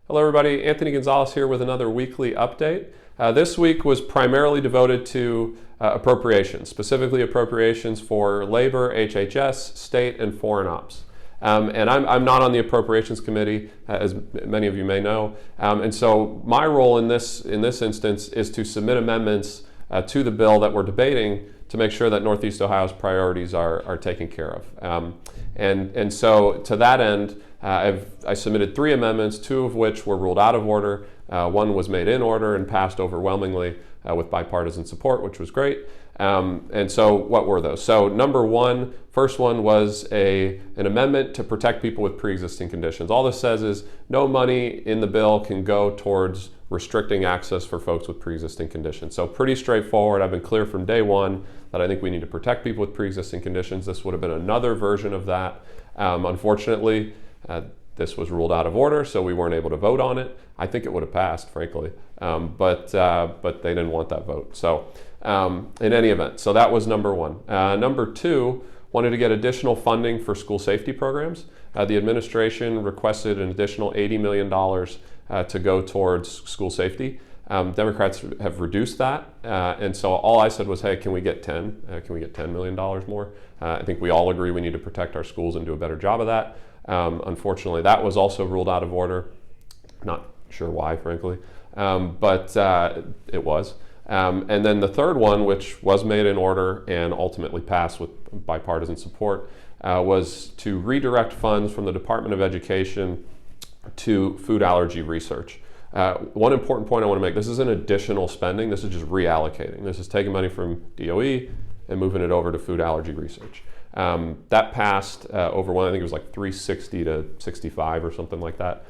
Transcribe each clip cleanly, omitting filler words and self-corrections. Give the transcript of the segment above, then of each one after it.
Hello everybody, Anthony Gonzalez here with another weekly update. This week was primarily devoted to appropriations, specifically appropriations for labor, HHS, state, and foreign ops. And I'm not on the appropriations committee, as many of you may know, and so my role in this instance is to submit amendments to the bill that we're debating to make sure that Northeast Ohio's priorities are taken care of. And so to that end, I submitted 3 amendments, 2 of which were ruled out of order. One was made in order and passed overwhelmingly with bipartisan support, which was great. And so what were those? So number one, first one was an amendment to protect people with pre-existing conditions. All this says is no money in the bill can go towards restricting access for folks with pre-existing conditions. So pretty straightforward. I've been clear from day one that I think we need to protect people with pre-existing conditions. This would have been another version of that. Unfortunately, this was ruled out of order, so we weren't able to vote on it. I think it would have passed, frankly, but they didn't want that vote. So in any event, so that was number one. Number two, wanted to get additional funding for school safety programs. The administration requested an additional $80 million to go towards school safety. Democrats have reduced that, and so all I said was, hey, can we get 10? Can we get $10 million more? I think we all agree we need to protect our schools and do a better job of that. Unfortunately, that was also ruled out of order. Not sure why, frankly, but it was. And then the third one, which was made in order and ultimately passed with bipartisan support, was to redirect funds from the Department of Education to food allergy research. One important point I want to make, this isn't additional spending, this is just reallocating. This is taking money from DOE and moving it over to food allergy research. That passed over one, I think it was like 360 to 65 or something like that.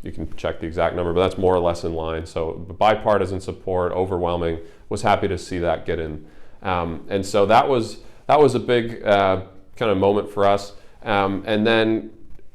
You can check the exact number, but that's more or less in line. So bipartisan support, overwhelming, was happy to see that get in. And so that was a big kind of moment for us. And then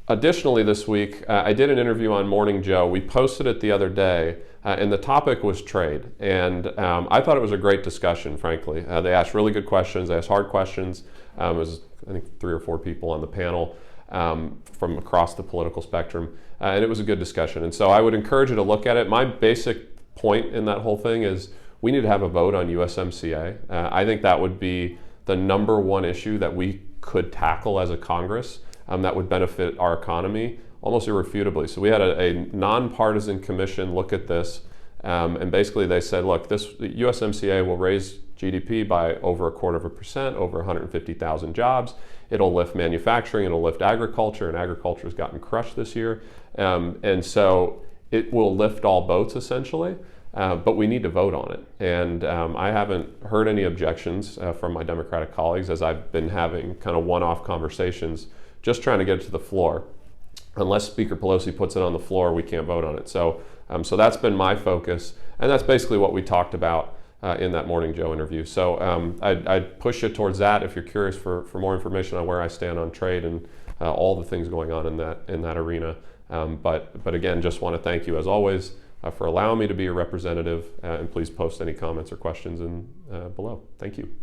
additionally this week, I did an interview on Morning Joe. We posted it the other day, and the topic was trade. And I thought it was a great discussion, frankly. They asked really good questions. They asked hard questions. It was, I think, 3 or 4 people on the panel from across the political spectrum. And it was a good discussion. And so I would encourage you to look at it. My basic point in that whole thing is we need to have a vote on USMCA. I think that would be the number one issue that we could tackle as a Congress that would benefit our economy almost irrefutably. So we had a nonpartisan commission look at this, and basically they said, look, this USMCA will raise GDP by over 0.25%, over 150,000 jobs. It'll lift manufacturing, it'll lift agriculture, and agriculture has gotten crushed this year. And so it will lift all boats essentially, but we need to vote on it. And I haven't heard any objections from my Democratic colleagues as I've been having kind of one-off conversations, just trying to get it to the floor. Unless Speaker Pelosi puts it on the floor, we can't vote on it. So that's been my focus, and that's basically what we talked about in that Morning Joe interview. So I'd push you towards that if you're curious for more information on where I stand on trade and all the things going on in that arena. But again, just want to thank you as always for allowing me to be your representative, and please post any comments or questions below. Thank you.